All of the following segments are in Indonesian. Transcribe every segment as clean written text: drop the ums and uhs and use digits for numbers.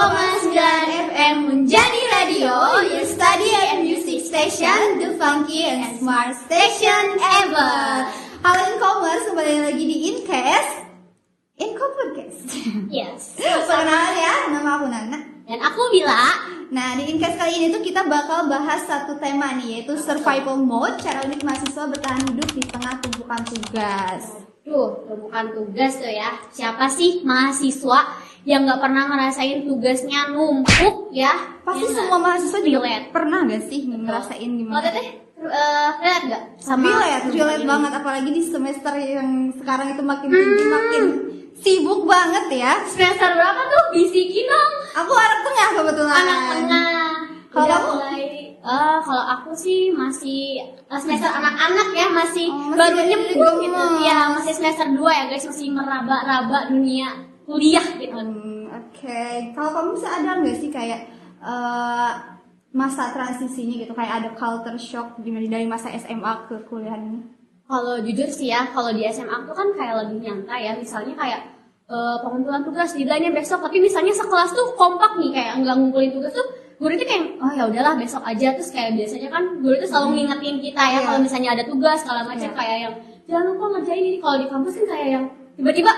101,9 FM menjadi radio, your study and music station, the funky and smart station ever. Halo Incomers, kembali lagi di Incomers. Yes. Perkenalkan ya, nama aku Nana. Dan aku Bila. Nah, di Incast kali ini tuh kita bakal bahas satu tema nih, yaitu survival mode, cara unik mahasiswa bertahan hidup di tengah tumpukan tugas. Tumpukan tugas tuh ya. Siapa sih mahasiswa yang nggak pernah ngerasain tugasnya numpuk ya? Pasti ya semua mahasiswa juga relate. pernah gak sih ngerasain gimana? Kalau teteh relate nggak sama relate banget, apalagi di semester yang sekarang itu makin tinggi, makin sibuk banget ya. Semester berapa tuh? Bisikin dong. Aku anak tengah kebetulan. Anak tengah. Kalau Udah kamu? mulai kalau aku sih masih semester anak-anak ya, masih masih baru dari nyemplung gemes. gitu. Ya, masih semester 2 ya guys, masih meraba-raba dunia kuliah gitu. Oke. Kalau kamu sadar nggak sih kayak masa transisinya gitu, kayak ada culture shock dari masa SMA ke kuliah ini? Kalau jujur sih ya, kalau di SMA tuh kan kayak lebih nyantai ya. Misalnya kayak pengumpulan tugas deadline-nya besok, tapi misalnya sekelas tuh kompak nih, kayak nggak ngumpulin tugas tuh guru itu kayak oh ya udahlah besok aja. Terus kayak biasanya kan guru itu selalu ngingetin kita ya, kalau misalnya ada tugas segala macam kayak yang jangan lupa ngerjain ini. Kalau di kampus kan kayak yang tiba-tiba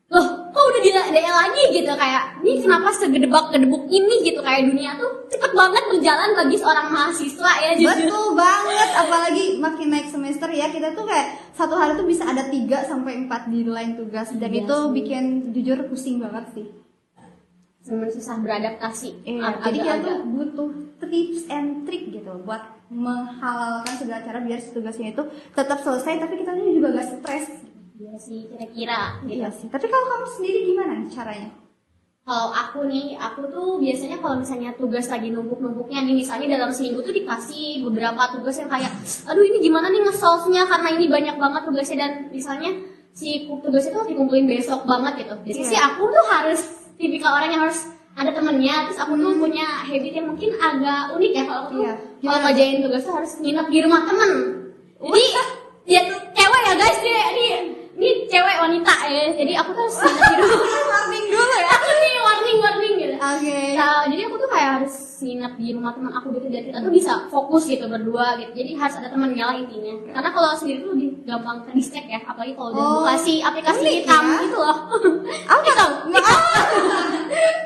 loh kok udah di DL lagi gitu, kayak ini kenapa segedebak-gedebuk ini gitu, kayak dunia tuh cepet banget berjalan bagi seorang mahasiswa ya jujur. Betul banget, apalagi makin naik semester ya, kita tuh kayak satu hari tuh bisa ada 3-4 deadline tugas, dan Iya itu sih. bikin jujur pusing banget sih. Sebenarnya susah beradaptasi. Jadi kita tuh butuh tips and trick gitu buat menghalalkan segala cara biar tugasnya itu tetap selesai, tapi kita juga gak stres. Iya sih, kira-kira gitu. Iya sih. Tapi kalau kamu sendiri gimana nih caranya? Kalau aku nih, aku tuh biasanya kalau misalnya tugas lagi numpuk-numpuknya nih, misalnya dalam seminggu tuh dikasih beberapa tugas yang kayak aduh ini gimana nih nge-solve-nya karena ini banyak banget tugasnya, dan misalnya si tugasnya tuh dikumpulin besok banget gitu. Jadi sih aku tuh harus tipikal orang yang harus ada temennya. Terus aku tuh punya habit yang mungkin agak unik ya, kalau aku tuh kalau ngerjain tugas tuh harus nginep di rumah temen. Jadi ya cewek ya guys, ini cewek wanita ya, jadi aku tuh harus nginep di rumah. Warning dulu ya. Aku nih warning gitu. Oke. Nah, jadi aku tuh kayak harus nginep di rumah teman aku gitu, biar kita tuh bisa fokus gitu berdua gitu. Jadi harus ada temennya lah intinya. Karena kalau sendiri tuh lebih gampang ke distract ya, apalagi kalau udah buka si aplikasi hitam gitu loh. Apa tau?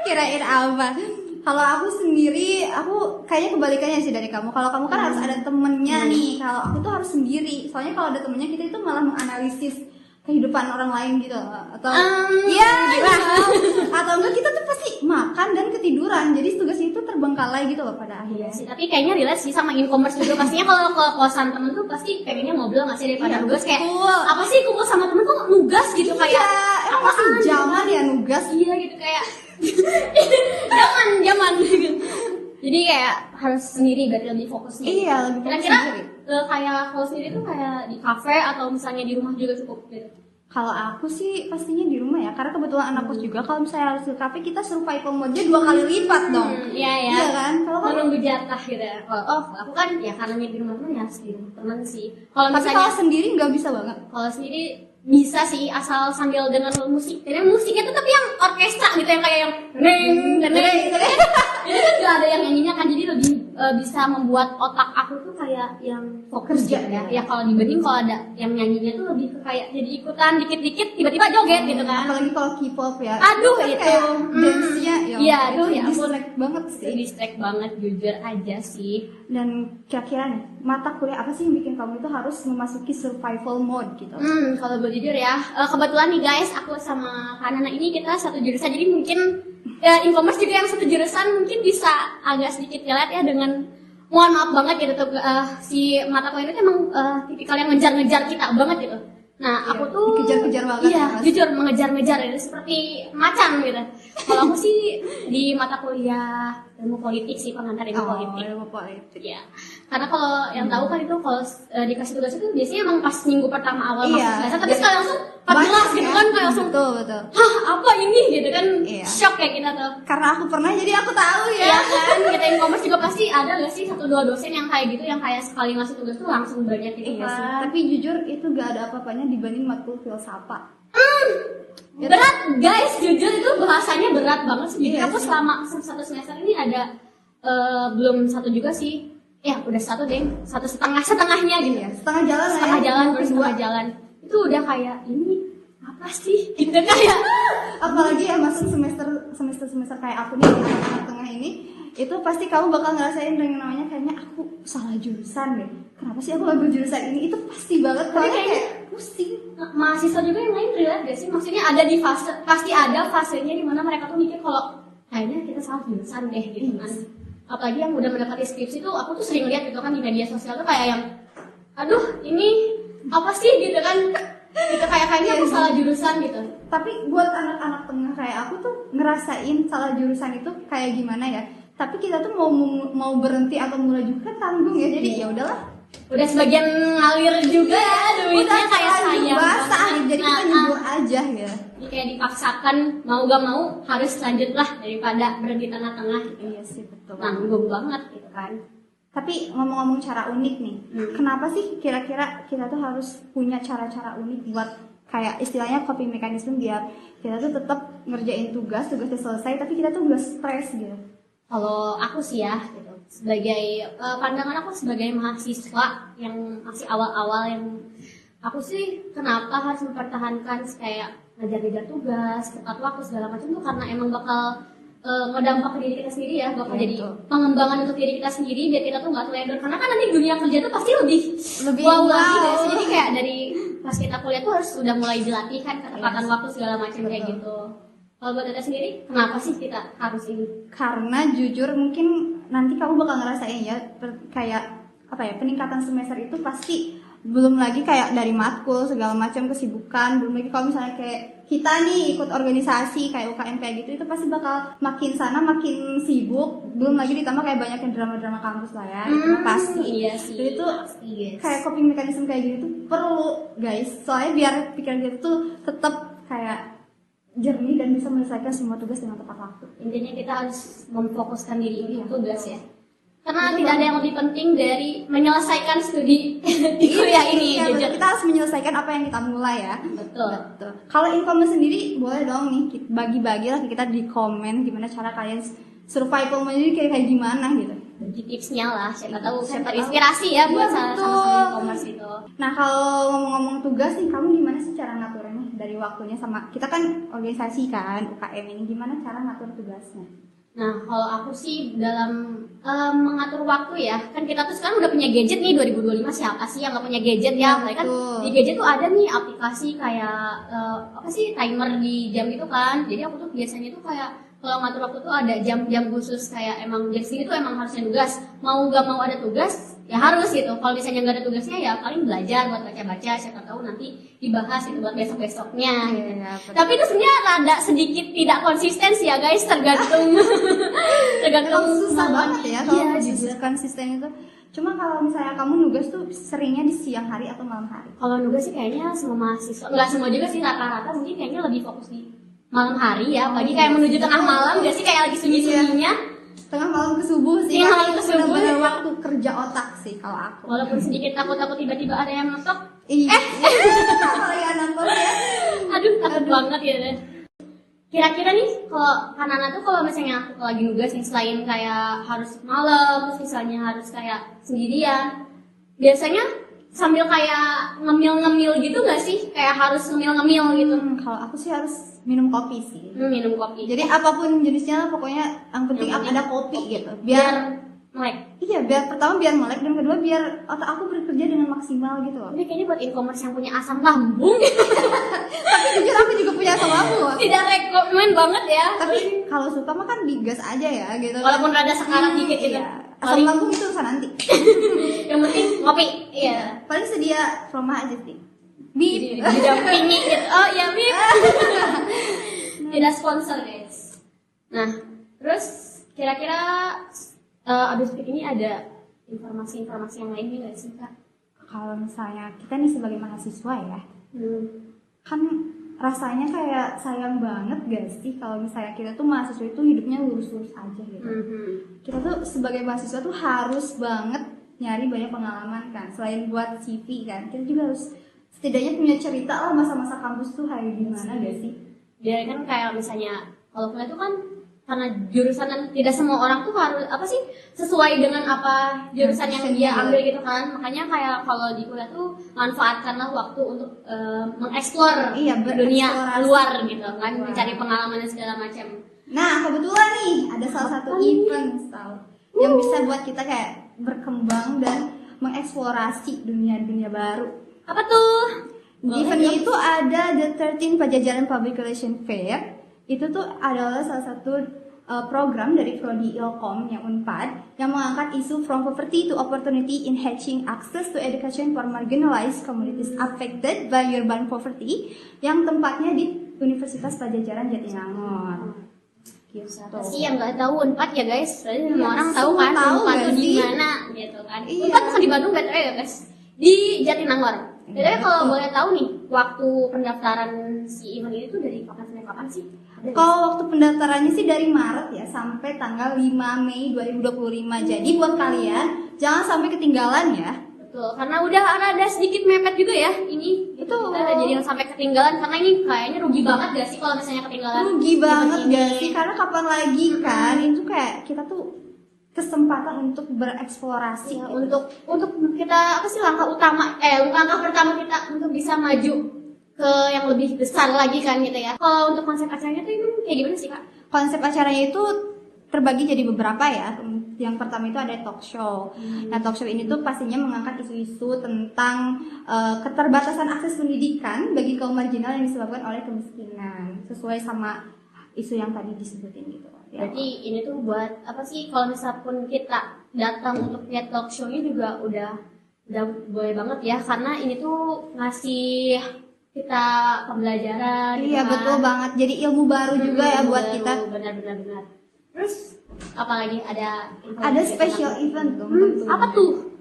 Kirain apa? Kalau aku sendiri, aku kayaknya kebalikannya sih dari kamu. Kalau kamu kan harus ada temennya nih. Kalau aku tuh harus sendiri. Soalnya kalau ada temennya kita itu malah menganalisis kehidupan orang lain gitu, atau atau enggak kita tuh pasti makan dan ketiduran, jadi tugasnya itu terbengkalai gitu loh pada akhirnya. sih, tapi kayaknya relate sih sama e-commerce juga. Pastinya kalau ke kosan temen tuh pasti pengennya ngobrol nggak sih daripada nugas, kayak apa sih kumpul sama temen kok nugas gitu, kayak emang masih zaman ya nugas. Iya gitu, kayak zaman gitu. Jadi kayak harus sendiri berarti lebih fokusnya. Iya, lebih fokus Kira-kira sendiri. kayak kalau sendiri tuh kayak di kafe atau misalnya di rumah juga cukup gitu. Kalau aku sih pastinya di rumah ya, karena kebetulan anak kos juga. Kalau misalnya harus ke kafe, kita survival mode-nya 2 kali lipat dong. Iya ya. Iya kan? Kalau kamu menunggu jatah gitu. Oh, aku kan ya karena di rumah temen ya harus di rumah temen sih. Kalau tapi misalnya kalau sendiri nggak bisa banget. kalau sendiri bisa sih, asal sambil dengar musik. Dan musiknya tuh tapi yang orkestra gitu, yang kayak yang reng. Ini kan gak ada yang nyanyinya kan, jadi lebih bisa membuat otak aku tuh kayak yang fokus Kerja gitu ya. Ya kalau dibanding kalau ada yang nyanyinya tuh lebih ke kayak jadi ikutan dikit-dikit tiba-tiba joget gitu kan. Apalagi kalau K-pop ya. Aduh, kan itu. kayak dance-nya Iya, aduh, ya ampun. distract banget sih. Distract banget jujur aja sih. Dan kira-kira nih, mata kuliah apa sih yang bikin kamu itu harus memasuki survival mode gitu? Kalau boleh jujur ya, kebetulan nih guys, aku sama Kanana ini kita satu jurusan, jadi mungkin e-commerce juga yang satu jurusan mungkin bisa agak sedikit relate ya dengan, mohon maaf banget gitu tuh, si mata kuliah itu emang tipikal yang ngejar-ngejar kita banget gitu. Nah, aku tuh dikejar-kejar banget. iya, ya, Mas? jujur mengejar-ngejar itu seperti macan gitu. Kalau aku sih di mata kuliah ilmu politik sih, pengantar ilmu politik. Ilmu politik. Iya. Karena kalau yang tahu kan itu kalau dikasih tugas itu biasanya emang pas minggu pertama awal masuk semester, tapi sekali langsung 14 gitu kan, kayak langsung betul. hah apa ini gitu kan, Iya. shock kayak kita tuh. Karena aku pernah, jadi aku tahu ya. Iya kan, kita e-commerce juga pasti ada gak sih 1-2 dosen yang kayak gitu, yang kayak sekali ngasih tugas tuh langsung banyak gitu Iya sih. kan. Tapi jujur itu gak ada apa-apanya dibanding matkul filsafat. Berat guys, jujur itu bahasanya berat banget sih. Jadi Iya aku sih. selama satu semester ini ada belum satu juga sih. Ya udah satu deh, satu setengahnya gitu. Iya, setengah jalan lah Setengah ya. jalan, baru Kedua. setengah jalan. Itu udah kayak ini apa sih? Gitu kayak. Apalagi ya masuk semester kayak aku nih di tengah ini, itu pasti kamu bakal ngerasain yang namanya kayaknya aku salah jurusan deh. Kenapa sih aku ambil jurusan ini? Itu pasti banget. Tapi Soalnya kayaknya- kayak pusing. Mahasiswa juga yang lain relate gak sih? Maksudnya ada di fase, pasti ada fasenya di mana mereka tuh mikir kalau kayaknya kita salah jurusan deh gitu kan. Apalagi yang udah mendekati skripsi tuh, aku tuh sering lihat gitu kan di media sosial tuh kayak yang, aduh ini apa sih gitu kan? Gitu kayaknya aku salah jurusan gitu. Tapi buat anak-anak tengah kayak aku tuh ngerasain salah jurusan itu kayak gimana ya? Tapi kita tuh mau berhenti atau mulai juga tanggung ya. Jadi ya udahlah. Udah sebagian ngalir juga ya duitnya kayak sayang basah banget. jadi kita nyebur aja ya. Jadi kayak dipaksakan mau gak mau harus lanjut lah daripada berhenti tengah-tengah gitu. Iya sih betul. Nanggung banget gitu kan. Tapi ngomong-ngomong cara unik nih, kenapa sih kira-kira kita tuh harus punya cara-cara unik buat kayak istilahnya coping mechanism biar kita tuh tetap ngerjain tugasnya selesai tapi kita tuh gak stres gitu. Kalau aku sih ya gitu, sebagai pandangan aku sebagai mahasiswa yang masih awal-awal yang aku sih kenapa harus mempertahankan kayak ngajar-ngajar tugas, tepat waktu segala macam tuh karena emang bakal ngedampak ke diri kita sendiri ya, bakal Iya, jadi betul. pengembangan untuk diri kita sendiri biar kita tuh nggak teledor karena kan nanti dunia kerja tuh pasti lebih Lebih wow lagi wow. guys. Jadi kayak dari pas kita kuliah tuh harus sudah mulai dilatih kan ketepatan Yes. waktu segala macam kayak Betul. gitu. Kalau buat kita sendiri, kenapa sih kita harus ini? Karena jujur mungkin nanti kamu bakal ngerasain ya kayak apa ya peningkatan semester itu pasti belum lagi kayak dari matkul segala macam kesibukan, belum lagi kalau misalnya kayak kita nih ikut organisasi kayak UKM kayak gitu itu pasti bakal makin sana makin sibuk, belum lagi ditambah kayak banyak yang drama-drama kampus lah ya. Itu pasti. Iya sih. Jadi itu pasti, guys. kayak coping mechanism kayak gitu tuh perlu guys, soalnya biar pikiran kita tuh tetap kayak jernih dan bisa menyelesaikan semua tugas dengan tepat waktu. Intinya kita harus memfokuskan diri Iya. untuk tugas ya. Karena tidak ada yang lebih penting dari menyelesaikan studi di kuliah ini. Iya, jujur. betul. Kita harus menyelesaikan apa yang kita mulai ya. Betul. Betul. Kalau info sendiri boleh dong nih bagi-bagi lah ke kita di komen gimana cara kalian survival sendiri kayak gimana gitu. Bagi tipsnya lah, siapa tahu Siapa terinspirasi ya tahu. buat Iya, sama betul. e-commerce itu. Nah kalau ngomong-ngomong tugas nih kamu gimana sih cara ngaturnya dari waktunya sama kita kan organisasi kan UKM ini gimana cara ngatur tugasnya? Nah, kalau aku sih dalam mengatur waktu ya, kan kita tuh sekarang udah punya gadget nih 2025 siapa sih yang nggak punya gadget ya? Mereka kan Betul. di gadget tuh ada nih aplikasi kayak apa sih timer di jam itu kan. Jadi aku tuh biasanya tuh kayak kalau ngatur waktu tuh ada jam-jam khusus kayak emang jam segini tuh emang harusnya tugas. Mau gak mau ada tugas ya harus gitu. Kalau misalnya nggak ada tugasnya ya paling belajar buat baca-baca. Siapa tahu nanti dibahas itu buat besok-besoknya. Gitu. Iya, betul. Tapi itu sebenarnya rada sedikit tidak konsisten sih ya guys, tergantung Emang susah kemauan. banget ya kalau Iya, jujur susah. konsisten itu. Cuma kalau misalnya kamu nugas tuh seringnya di siang hari atau malam hari? Kalau nugas sih kayaknya semua mahasiswa, enggak semua juga sih rata-rata mungkin kayaknya lebih fokus di malam hari ya, apalagi kayak menuju tengah malam, gak sih kayak lagi sunyi-sunyinya. Tengah malam ke subuh sih. Iya, Makanya malam ke subuh. bener-bener waktu kerja otak sih kalau aku. Walaupun sedikit takut-takut tiba-tiba ada yang ngetok, Iya. Apalagi anak baru ya. aduh takut banget ya. Kira-kira nih kalau Kanana tuh kalau misalnya aku lagi nugas nih selain kayak harus malam, terus misalnya harus kayak sendirian, biasanya sambil kayak ngemil-ngemil gitu gak sih? Kayak harus ngemil-ngemil gitu. Kalau aku sih harus minum kopi sih. Minum kopi. Jadi apapun jenisnya pokoknya yang penting Yang penting ada kopi gitu. biar melek. Iya, biar pertama biar melek dan kedua biar otak aku bekerja dengan maksimal gitu loh. Ini kayaknya buat e-commerce yang punya asam lambung Tapi jujur aku juga punya asam lambung. tidak rekomen banget ya. Tapi kalau suka mah kan digas aja ya gitu. kan. Walaupun rada sekarat dikit gitu. Iya. Asam Paling lambung itu urusan nanti. yang penting ngopi. Iya. Paling sedia proma aja sih. Jadi Bip. didampingi gitu. Oh iya, Bip. Tidak sponsor, guys. Nah, terus kira-kira abis break ini ada informasi-informasi yang lainnya nggak sih, Kak? Kalau misalnya kita nih sebagai mahasiswa ya, Hmm. kan rasanya kayak sayang banget gak sih kalau misalnya kita tuh mahasiswa itu hidupnya lurus-lurus aja gitu. Kita tuh sebagai mahasiswa tuh harus banget nyari banyak pengalaman kan, selain buat CV kan, kita juga harus setidaknya punya cerita lah masa-masa kampus tuh kayak gimana gak sih? Dia kan kayak misalnya kalau kuliah tuh kan karena jurusan dan tidak semua orang tuh harus apa sih sesuai dengan apa jurusan yang dia ambil gitu kan, makanya kayak kalau di kuliah tuh manfaatkanlah waktu untuk mengeksplor dunia luar gitu kan, mencari pengalaman dan segala macam. Nah kebetulan nih ada salah satu event yang bisa buat kita kayak berkembang dan mengeksplorasi dunia baru. Apa tuh? Eventnya itu ada The 13 Pajajaran Public Relation Fair. Itu tuh adalah salah satu program dari Prodi Ilkom yang Unpad yang mengangkat isu from poverty to opportunity in enhancing access to education for marginalized communities affected by urban poverty yang tempatnya di Universitas Pajajaran Jatinangor. Gitu. Sih yang nggak tahu Unpad ya guys, soalnya semua orang tahu kan Unpad tuh di mana gitu kan. Unpad bukan di Bandung BTW ya guys, di Jatinangor. Jadi kalau boleh tahu nih, waktu pendaftaran si event ini tuh dari kapan sampai kapan sih? Kalau waktu pendaftarannya sih dari Maret ya sampai tanggal 5 Mei 2025. Jadi buat kalian jangan sampai ketinggalan ya. Betul, karena udah ada sedikit mepet juga ya ini. Itu kita jadi sampai ketinggalan karena ini kayaknya rugi banget gak sih kalau misalnya ketinggalan? Rugi banget gak sih? Karena kapan lagi kan? Itu kayak kita tuh kesempatan untuk bereksplorasi ya, untuk kita apa sih langkah pertama kita untuk bisa maju ke yang lebih besar lagi kan gitu ya. Kalau untuk konsep acaranya tuh ini kayak gimana sih Kak? Konsep acaranya itu terbagi jadi beberapa ya. Yang pertama itu ada talk show. Nah talk show ini tuh pastinya mengangkat isu-isu tentang keterbatasan akses pendidikan bagi kaum marginal yang disebabkan oleh kemiskinan, sesuai sama isu yang tadi disebutin gitu. Berarti ini tuh buat apa sih, kalau misalnya kita datang untuk lihat talk show-nya juga udah boleh banget ya, karena ini tuh ngasih kita pembelajaran. Iya gitu betul kan. banget, jadi ilmu baru juga ya buat baru, kita. Benar. Terus apalagi ada special event tuh. Apa tuh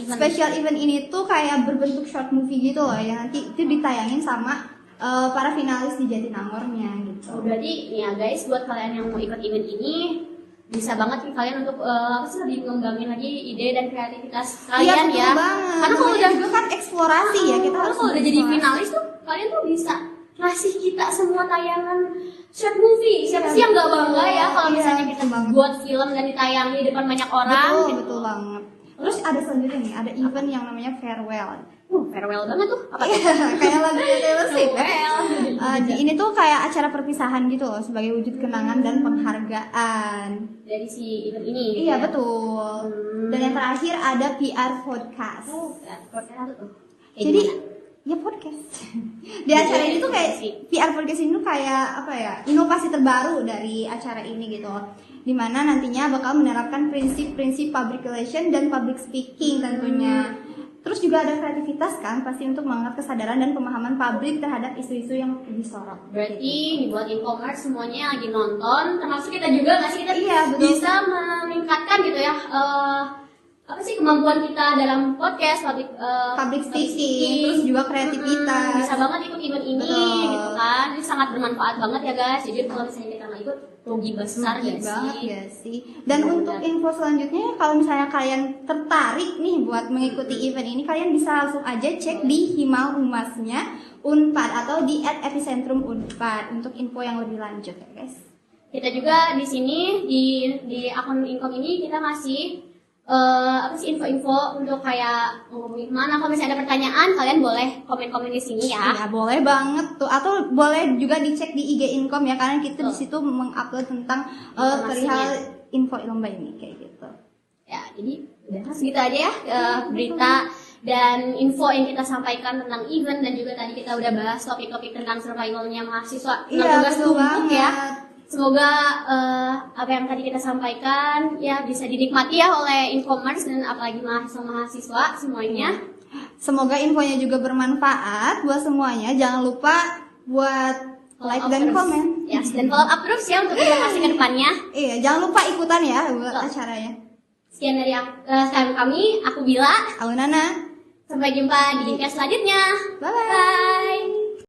special event ini tuh kayak berbentuk short movie gitu loh, yang nanti itu ditayangin sama para finalis di Jatinangornya gitu. Berarti ya guys, buat kalian yang mau ikut event ini bisa banget nih kalian untuk apa sih, lebih mengembangin lagi ide dan kreativitas kalian iya, ya. Banget. Karena kalau udah juga kan eksplorasi ya, kita harus kalau udah jadi finalis tuh kalian tuh bisa ngasih kita semua tayangan short movie. Siapa sih yang nggak bangga ya kalau misalnya kita buat film dan ditayangi di depan banyak orang. Betul banget. Terus ada selanjutnya nih, ada event yang namanya farewell. Farewell banget tuh. Apa kayak lagunya Taylor Swift. Ini tuh kayak acara perpisahan gitu loh, sebagai wujud kenangan dan penghargaan dari si event ini. Iya betul. Dan yang terakhir ada PR podcast. Podcast tuh. Jadi ya podcast. Di acara ini tuh kayak PR podcast ini tuh kayak apa ya, inovasi terbaru dari acara ini gitu. Dimana nantinya bakal menerapkan prinsip-prinsip public relation dan public speaking tentunya. Terus juga ada kreativitas kan, pasti untuk mengangkat kesadaran dan pemahaman publik terhadap isu-isu yang disorot. Berarti dibuat e-commerce semuanya lagi nonton, termasuk kita juga nggak sih, kita bisa meningkatkan gitu ya apa sih kemampuan kita dalam podcast public speaking, terus juga kreativitas. Bisa banget ikut event ini gitu kan, ini sangat bermanfaat banget ya guys. Jadi kalau misalnya kita nggak ikut rugi besar ya sih. Dan untuk info selanjutnya, kalau misalnya kalian tertarik nih buat mengikuti event ini, kalian bisa langsung aja cek di Himal Humasnya Unpad atau di @epicentrum Unpad untuk info yang lebih lanjut ya guys. Kita juga di sini di akun Income ini kita ngasih apa sih info-info untuk kayak ngomongin mana. Kalau misalnya ada pertanyaan, kalian boleh komen-komen di sini ya. Iya, boleh banget tuh. Atau boleh juga dicek di IG Income ya, karena kita di situ mengupload tentang perihal info lomba ini kayak gitu. Ya, jadi udah segitu aja ya berita dan info yang kita sampaikan tentang event, dan juga tadi kita udah bahas topik-topik tentang survivalnya mahasiswa tentang tugas tumpuk ya. Semoga apa yang tadi kita sampaikan ya bisa dinikmati ya oleh e-commerce dan apalagi mahasiswa semuanya. Semoga infonya juga bermanfaat buat semuanya. Jangan lupa buat like dan komen. Yes, dan follow up terus ya untuk informasi ke depannya. Iya, jangan lupa ikutan ya buat acaranya. Sekian dari kami, aku Bila, aku Nana. Sampai jumpa di podcast selanjutnya. Bye.